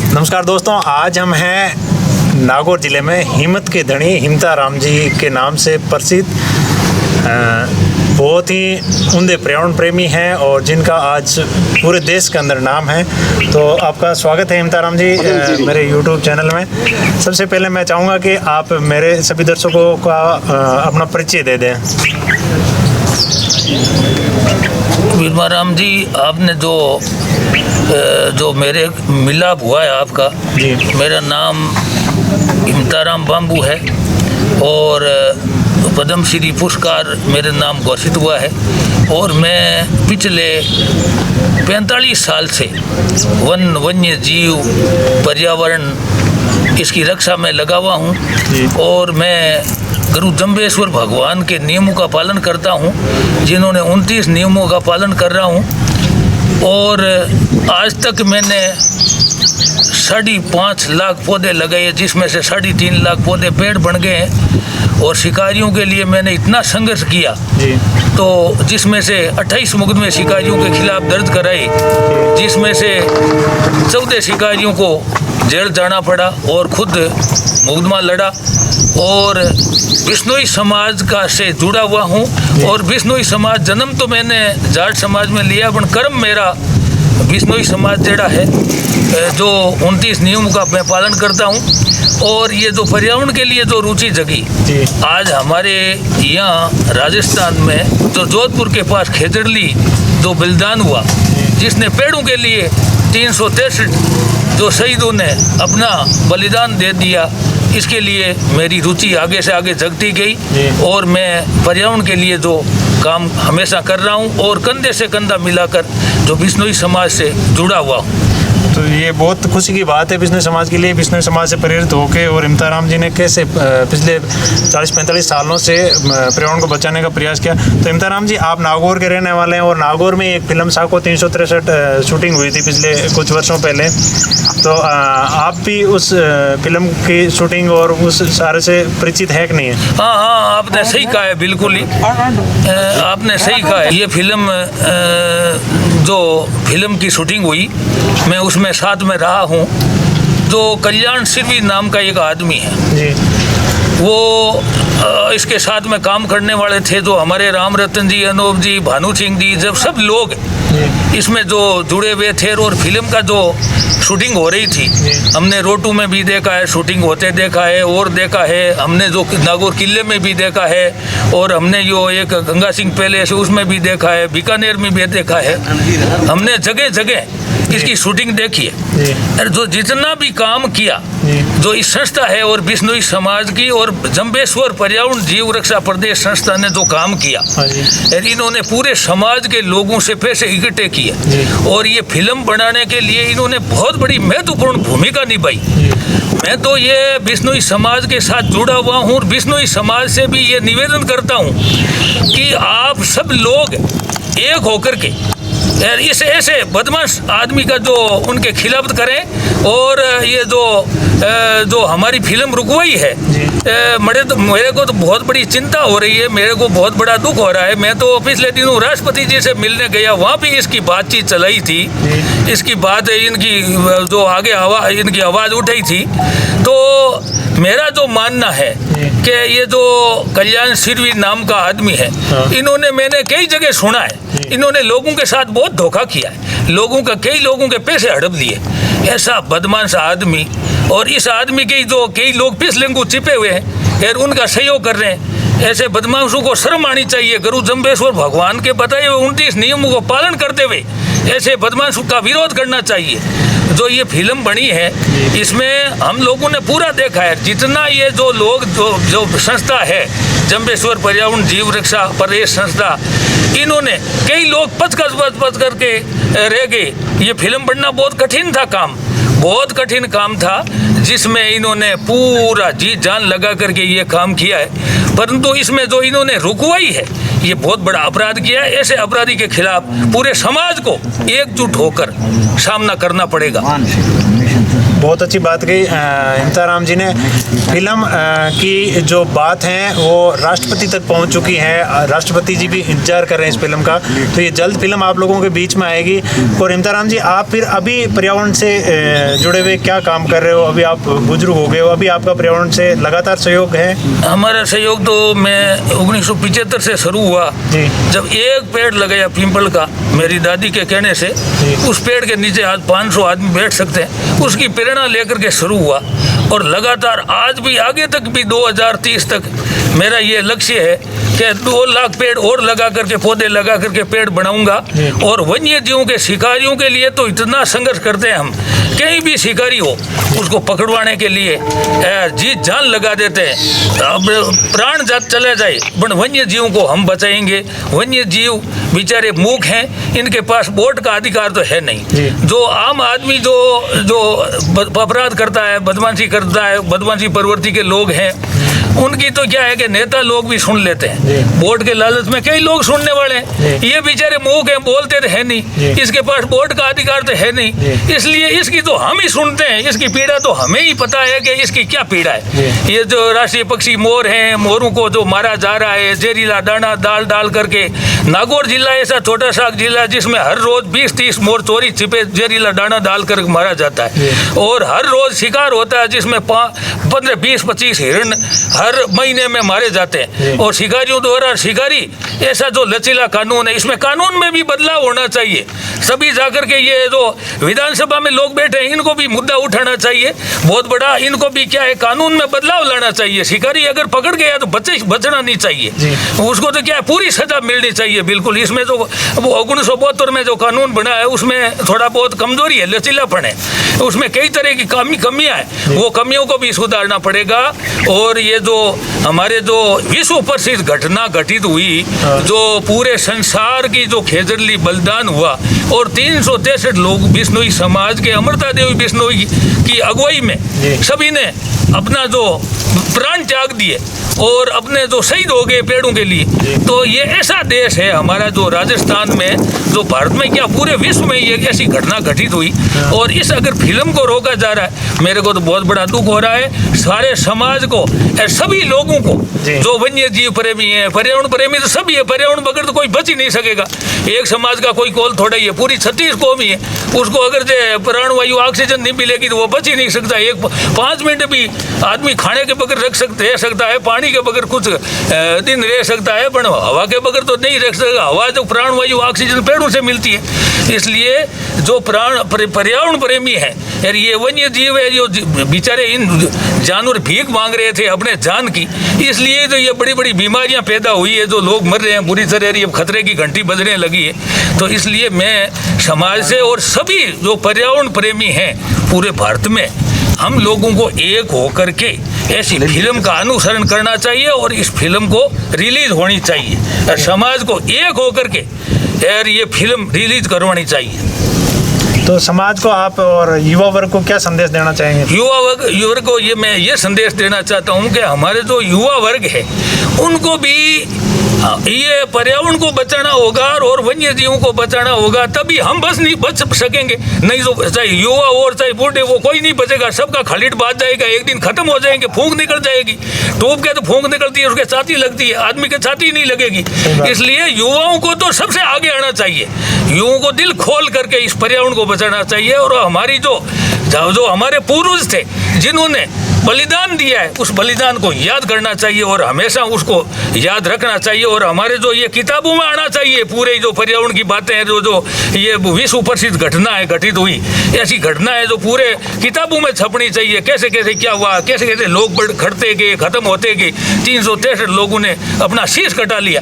नमस्कार दोस्तों, आज हम हैं नागौर ज़िले में हिम्मत के धनी हिमता राम जी के नाम से प्रसिद्ध बहुत ही उम्दे पर्यावरण प्रेमी हैं और जिनका आज पूरे देश के अंदर नाम है। तो आपका स्वागत है हिमता राम जी मेरे YouTube चैनल में। सबसे पहले मैं चाहूँगा कि आप मेरे सभी दर्शकों का अपना परिचय दे दें। हिमता राम जी, आपने जो मेरे मिलाप हुआ है आपका जी। मेरा नाम हिमता राम बाम्बू है और पद्म श्री पुरस्कार मेरे नाम घोषित हुआ है और मैं पिछले 45 साल से वन्य जीव पर्यावरण इसकी रक्षा में लगा हुआ हूँ और मैं गुरु जम्बेश्वर भगवान के नियमों का पालन करता हूँ, जिन्होंने 29 नियमों का पालन कर रहा हूँ। और आज तक मैंने 5.5 लाख पौधे लगाए, जिसमें से 3.5 लाख पौधे पेड़ बन गए हैं। और शिकारियों के लिए मैंने इतना संघर्ष किया तो जिसमें से 28 मुकदमे शिकारियों के खिलाफ दर्ज कराए, जिसमें से 14 शिकारियों को जेल जाना पड़ा और खुद मुकदमा लड़ा। और बिश्नोई समाज का से जुड़ा हुआ हूँ और बिश्नोई समाज जन्म तो मैंने जाट समाज में लिया, पर कर्म मेरा बिश्नोई समाज जड़ा है, जो 29 नियमों का मैं पालन करता हूँ। और ये जो पर्यावरण के लिए जो रुचि जगी, आज हमारे यहाँ राजस्थान में जो जोधपुर के पास खेजड़ली जो बलिदान हुआ, जिसने पेड़ों के लिए 363 जो शहीदों ने अपना बलिदान दे दिया, इसके लिए मेरी रुचि आगे से आगे जगती गई और मैं पर्यावरण के लिए जो काम हमेशा कर रहा हूँ और कंधे से कंधा मिलाकर जो बिश्नोई समाज से जुड़ा हुआ हूँ। तो ये बहुत खुशी की बात है बिश्नोई समाज के लिए। बिश्नोई समाज से प्रेरित होकर और हिमता राम जी ने कैसे पिछले 40-45 सालों से पर्यावरण को बचाने का प्रयास किया। तो हिमता राम जी, आप नागौर के रहने वाले हैं और नागौर में एक फिल्म साको 363 शूटिंग हुई थी पिछले कुछ वर्षों पहले। तो आप भी उस फिल्म की शूटिंग और उस सारे से परिचित है कि नहीं है? हाँ, आपने सही कहा है, बिल्कुल ही आपने सही कहा है। ये फिल्म की शूटिंग हुई, मैं उसमें साथ में रहा हूँ। जो कल्याण सिरवी नाम का एक आदमी है जी, वो इसके साथ में काम करने वाले थे, जो हमारे राम रतन जी, अनूप जी, भानु सिंह जी, जब सब लोग इसमें जो जुड़े हुए थे। और फिल्म का जो शूटिंग हो रही थी, हमने रोटू में भी देखा है, शूटिंग होते देखा है और देखा है, हमने जो नागौर किले में भी देखा है और हमने जो एक गंगा सिंह पैलेस उसमें भी देखा है, बीकानेर में भी देखा है। हमने जगह जगह इसकी शूटिंग देखी है और जो जितना भी काम किया, जो इस संस्था है और बिश्नोई समाज की और जम्बेश्वर पर्यावरण जीव रक्षा प्रदेश संस्था ने जो काम किया, और इन्होंने पूरे समाज के लोगों से पैसे इकट्ठे किए और ये फिल्म बनाने के लिए इन्होंने बहुत बड़ी महत्वपूर्ण भूमिका निभाई। मैं तो ये बिश्नोई समाज के साथ जुड़ा हुआ हूँ और बिश्नोई समाज से भी ये निवेदन करता हूँ कि आप सब लोग एक होकर के इस ऐसे बदमाश आदमी का जो उनके खिलाफ करें। और ये जो हमारी फिल्म रुकवाई है, मेरे को तो बहुत बड़ी चिंता हो रही है, मेरे को बहुत बड़ा दुख हो रहा है। मैं तो पिछले दिनों राष्ट्रपति जी से मिलने गया, वहाँ भी इसकी बातचीत चलाई थी, इसकी बात इनकी जो आगे इनकी आवाज़ उठाई थी। तो मेरा जो मानना है कि ये जो कल्याण सिरवी नाम का आदमी है, इन्होंने मैंने कई जगह सुना है, इन्होंने लोगों के साथ बहुत धोखा किया है, कई लोगों के पैसे हड़प लिए। ऐसा बदमाश आदमी, और इस आदमी के जो कई लोग पिछले को छिपे हुए हैं और उनका सहयोग कर रहे हैं। ऐसे बदमाशों को शर्म आनी चाहिए। गुरु जम्बेश्वर भगवान के बताए हुए 29 नियमों को पालन करते हुए ऐसे बदमाशों का विरोध करना चाहिए। जो ये फिल्म बनी है, इसमें हम लोगों ने पूरा देखा है, जितना ये जो लोग जो संस्था है जम्बेश्वर पर्यावरण जीव रक्षा प्रदेश संस्था, इन्होंने कई लोग पच करके रह गए। ये फिल्म बनना बहुत कठिन था, बहुत कठिन काम था, जिसमें इन्होंने पूरा जी जान लगा करके ये काम किया है। परंतु इसमें जो इन्होंने रुकवाई है, ये बहुत बड़ा अपराध किया है। ऐसे अपराधी के खिलाफ पूरे समाज को एकजुट होकर सामना करना पड़ेगा। बहुत अच्छी बात कही इम्ताराम जी ने। फिल्म की जो बात है वो राष्ट्रपति तक पहुंच चुकी है, राष्ट्रपति जी भी इंतजार कर रहे हैं इस फिल्म का, तो ये जल्द फिल्म आप लोगों के बीच में आएगी। और इम्ताराम जी, आप फिर अभी पर्यावरण से जुड़े हुए क्या काम कर रहे हो? अभी आप बुजुर्ग हो गए हो, अभी आपका पर्यावरण से लगातार सहयोग है? हमारा सहयोग तो मैं 1975 से शुरू हुआ, जब एक पेड़ लगाया पीपल का मेरी दादी के कहने से। उस पेड़ के नीचे आज 500 आदमी बैठ सकते हैं, उसकी प्रेरणा लेकर के शुरू हुआ और लगातार आज भी आगे तक भी 2030 तक मेरा ये लक्ष्य है कि 2 लाख पेड़ और लगा करके, पौधे लगा करके पेड़ बनाऊंगा। और वन्य जीवों के शिकारियों के लिए तो इतना संघर्ष करते हैं हम, कहीं भी शिकारी हो उसको पकड़वाने के लिए जी जान लगा देते हैं। अब प्राण जात चले जाए पर वन्य जीवों को हम बचाएंगे। वन्य जीव बेचारे मूक हैं, इनके पास वोट का अधिकार तो है नहीं। जो आम आदमी जो अपराध करता है, बदमाशी करता है, बदमाशी प्रवृत्ति के लोग हैं, उनकी तो क्या है कि नेता लोग भी सुन लेते हैं। वोट के लालच में कई लोग सुनने वाले हैं, ये बेचारे मूक हैं, बोलते तो है नहीं, इसके पास वोट का अधिकार तो है नहीं, इसलिए इसकी तो हम ही सुनते हैं। इसकी पीड़ा तो हमें ही पता है कि इसकी क्या पीड़ा है। ये जो राष्ट्रीय पक्षी मोर हैं, मोरों को जो मारा जा रहा है जहरीला दाना डाल करके। नागौर जिला ऐसा छोटा सा जिला जिसमें हर रोज 20-30 मोर चोरी छिपे जहरीला दाना डाल कर मारा जाता है, और हर रोज शिकार होता है जिसमें 15-20-25 हिरण हर महीने में मारे जाते हैं। और शिकारियों द्वारा शिकारी ऐसा जो लचीला कानून है, इसमें कानून में भी बदलाव होना चाहिए। सभी जाकर के ये जो विधानसभा में लोग बैठे हैं इनको भी मुद्दा उठाना चाहिए बहुत बड़ा, इनको भी क्या है कानून में बदलाव लाना चाहिए। शिकारी अगर पकड़ गया तो बचना नहीं चाहिए, उसको तो क्या है पूरी सजा मिलनी चाहिए बिल्कुल। इसमें जो 1972 में जो कानून बना है उसमें थोड़ा बहुत कमजोरी है, लचीलापन है, उसमें कई तरह की कमियां हैं, वो कमियों को भी सुधारना पड़ेगा। और ये जो हमारे जो विश्व प्रसिद्ध घटना घटित हुई, जो पूरे संसार की जो खेजरली बलिदान हुआ और 363 लोग बिश्नोई समाज के अमृता देवी बिश्नोई की अगुवाई में सभी ने अपना जो प्राण त्याग दिए और अपने जो शहीद हो गए पेड़ों के लिए। तो ये ऐसा देश है हमारा जो राजस्थान में, जो भारत में क्या पूरे विश्व में ये ऐसी घटना घटित हुई। और इस अगर फिल्म को रोका जा रहा है, मेरे को तो बहुत बड़ा दुख हो रहा है। सारे समाज को, सभी लोगों को, जो वन्य जीव प्रेमी है, पर्यावरण प्रेमी तो सभी है, पर्यावरण बगैर तो कोई बच ही नहीं सकेगा। एक समाज का कोई कौल थोड़ा ही है, पूरी 36 कौम ही है, उसको अगर प्राणवायु ऑक्सीजन नहीं मिलेगी तो वो बच ही नहीं सकता। 5 मिनट भी आदमी खाने के बगैर रह सकता है, पानी के बगैर कुछ दिन रह सकता है, पर हवा के बगैर तो नहीं रह सकता। हवा जो प्राणवायु ऑक्सीजन पेड़ों से मिलती है। इसलिए जो पर्यावरण प्रेमी है यार, ये वन्य जीव है, जो बेचारे इन जानवर भीख मांग रहे थे अपने जान की, इसलिए तो ये बड़ी बड़ी बीमारियां पैदा हुई है, जो लोग मर रहे हैं बुरी तरह, ये खतरे की घंटी बजने लगी है। तो इसलिए मैं समाज से और सभी जो पर्यावरण प्रेमी हैं पूरे भारत में, हम लोगों को एक होकर के ऐसी फिल्म का अनुसरण करना चाहिए और इस फिल्म को रिलीज होनी चाहिए और समाज को एक होकर के यार ये फिल्म रिलीज करवानी चाहिए। तो समाज को आप और युवा वर्ग को क्या संदेश देना चाहेंगे? युवा वर्ग को मैं ये संदेश देना चाहता हूँ कि हमारे जो युवा वर्ग है उनको भी ये पर्यावरण को बचाना होगा और वन्य जीवों को बचाना होगा, तभी हम बस नहीं बच सकेंगे। नहीं तो चाहे युवा और चाहे बूढ़े, वो कोई नहीं बचेगा, सबका खालिट बात जाएगा, एक दिन खत्म हो जाएंगे, फूंक निकल जाएगी। टूब के तो फूंक निकलती है, उसके छाती लगती है, आदमी के छाती नहीं लगेगी। इसलिए युवाओं को तो सबसे आगे आना चाहिए, युवाओं को दिल खोल करके इस पर्यावरण को बचाना चाहिए। और हमारी जो हमारे पूर्वज थे जिन्होंने बलिदान दिया है, उस बलिदान को याद करना चाहिए और हमेशा उसको याद रखना चाहिए। और हमारे जो ये किताबों में आना चाहिए पूरे जो पर्यावरण की बातें हैं, जो ये विश्व प्रसिद्ध घटना है घटित हुई, ऐसी घटना है जो पूरे किताबों में छपनी चाहिए। कैसे कैसे क्या हुआ, कैसे कैसे लोग खड़ते गए, खत्म होते गए। 363 लोगों ने अपना शीश कटा लिया,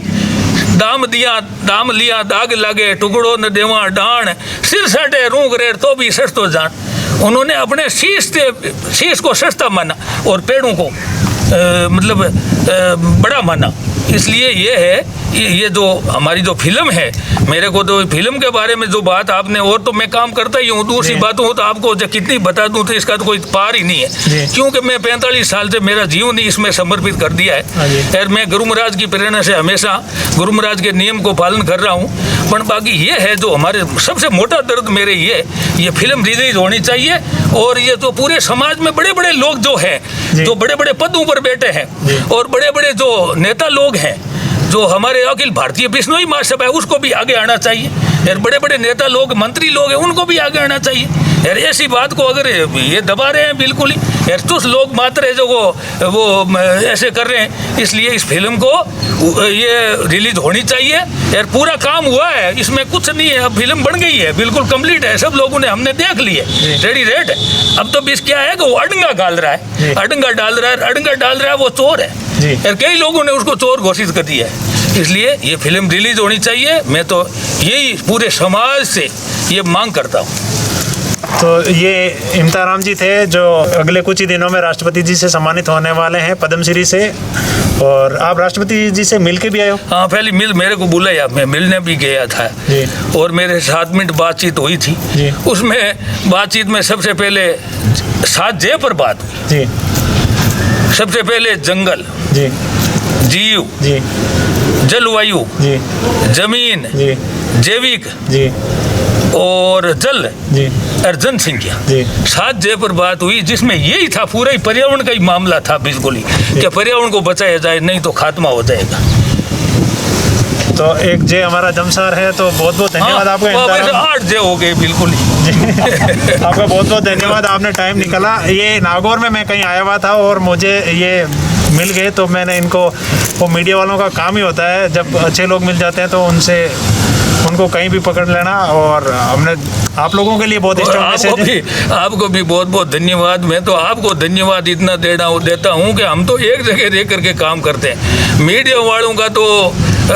दाम लिया दाग लागे, टुकड़ो न देवा डाण, सिर साटे रूंग रेर तो भी सस्तो जान। उन्होंने अपने शीश को सस्ता माना और पेड़ों को बड़ा माना। इसलिए ये है ये जो हमारी जो फिल्म है, मेरे को तो फिल्म के बारे में जो बात आपने, और तो मैं काम करता ही हूँ, दूसरी बातों हो तो आपको जो कितनी बता दूँ तो इसका तो कोई पार ही नहीं है, क्योंकि मैं 45 साल से मेरा जीवन ही इसमें समर्पित कर दिया है। और मैं गुरु महाराज की प्रेरणा से हमेशा गुरु महाराज के नियम को पालन कर रहा हूँ। पर बाकी ये है जो हमारे सबसे मोटा दर्द मेरे ये फिल्म रिलीज होनी चाहिए। और ये तो पूरे समाज में बड़े बड़े लोग जो हैं, जो बड़े बड़े पदों पर बैठे हैं, और बड़े बड़े जो नेता लोग हैं, जो हमारे अखिल भारतीय बिश्नोई महासभा है, उसको भी आगे आना चाहिए। और बड़े बड़े नेता लोग, मंत्री लोग हैं, उनको भी आगे आना चाहिए। यार ऐसी बात को अगर ये दबा रहे हैं बिल्कुल ही, यार कुछ लोग मात्र है जो वो ऐसे कर रहे हैं। इसलिए इस फिल्म को ये रिलीज होनी चाहिए। यार पूरा काम हुआ है, इसमें कुछ नहीं है, अब फिल्म बन गई है, बिल्कुल कंप्लीट है, सब लोगों ने हमने देख ली है, रेडी रेड है। अब तो बीच क्या है कि वो अडंगा डाल रहा है, अडंगा डाल रहा है, वो चोर है। यार कई लोगों ने उसको चोर घोषित कर दिया है। इसलिए ये फिल्म रिलीज होनी चाहिए। मैं तो यही पूरे समाज से ये मांग करता हूँ। तो ये इम्ताराम जी थे, जो अगले कुछ ही दिनों में राष्ट्रपति जी से सम्मानित होने वाले हैं पद्मश्री से। और आप राष्ट्रपति जी से मिल के भी आए हो? हाँ, पहले मेरे को बुलाया, मैं मिलने भी गया था जी। और मेरे 7 मिनट बातचीत हुई थी जी। उसमें बातचीत में सबसे पहले 7 जे पर बात हुई जी। सबसे पहले जंगल जी, जीव जी, जलवायु जी, जमीन जी, जैविक जी, और जल जी, और जनसंख्या जी। 7 जे पर बात हुई, जिसमें यही था, पूरा ही पर्यावरण का ही मामला था बिल्कुल ही, कि पर्यावरण को बचाया जाए, नहीं तो खात्मा हो जाएगा। तो एक जे हमारा जमसार है, तो बहुत बहुत धन्यवाद आपका। 8 जे हो गए बिल्कुल ही। आपका बहुत बहुत धन्यवाद, आपने टाइम निकाला। ये नागौर में मैं कहीं आया हुआ था और मुझे ये मिल गए, तो मैंने इनको, वो मीडिया वालों का काम ही होता है, जब अच्छे लोग मिल जाते हैं तो उनको कहीं भी पकड़ लेना। और हमने आप लोगों के लिए बहुत आपको भी बहुत बहुत धन्यवाद। मैं तो आपको धन्यवाद इतना देता हूँ कि हम तो एक जगह रह करके काम करते हैं। मीडिया वालों का तो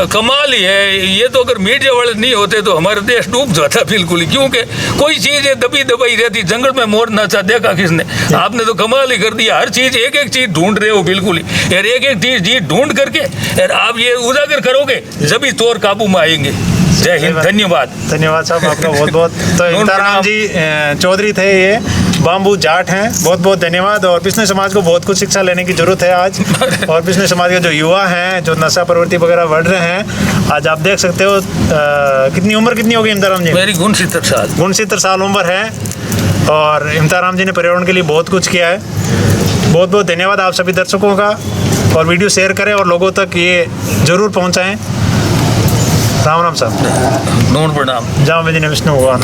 कमाल ही है। ये तो अगर मीडिया वाले नहीं होते तो हमारा देश डूब जाता बिल्कुल ही, क्योंकि कोई चीज़ है दबी दबाई रहती। जंगल में मोर नाचा देखा किसने? आपने तो कमाल ही कर दिया। हर चीज़ एक एक चीज़ ढूंढ रहे हो बिल्कुल ही। यार एक एक चीज़ ढूंढ करके यार आप ये उजागर करोगे, जब चोर काबू में आएंगे। जय हिंद। धन्यवाद। धन्यवाद साहब आपका बहुत बहुत। तो इम्ताराम जी चौधरी थे, ये बाम्बू जाट हैं। बहुत बहुत धन्यवाद। और बिश्नोई समाज को बहुत कुछ शिक्षा लेने की जरूरत है आज। और बिश्नोई समाज के जो युवा हैं, जो नशा प्रवृत्ति वगैरह बढ़ रहे हैं, आज आप देख सकते हो। कितनी उम्र कितनी होगी इम्ताराम जी? मेरी 69 साल। 69 साल उम्र है। और इम्ताराम जी ने पर्यावरण के लिए बहुत कुछ किया है। बहुत बहुत धन्यवाद आप सभी दर्शकों का। और वीडियो शेयर करें और लोगों तक ये जरूर पहुँचाएँ। राम राम साहब। नमो प्रणाम। जय विष्णु भगवान।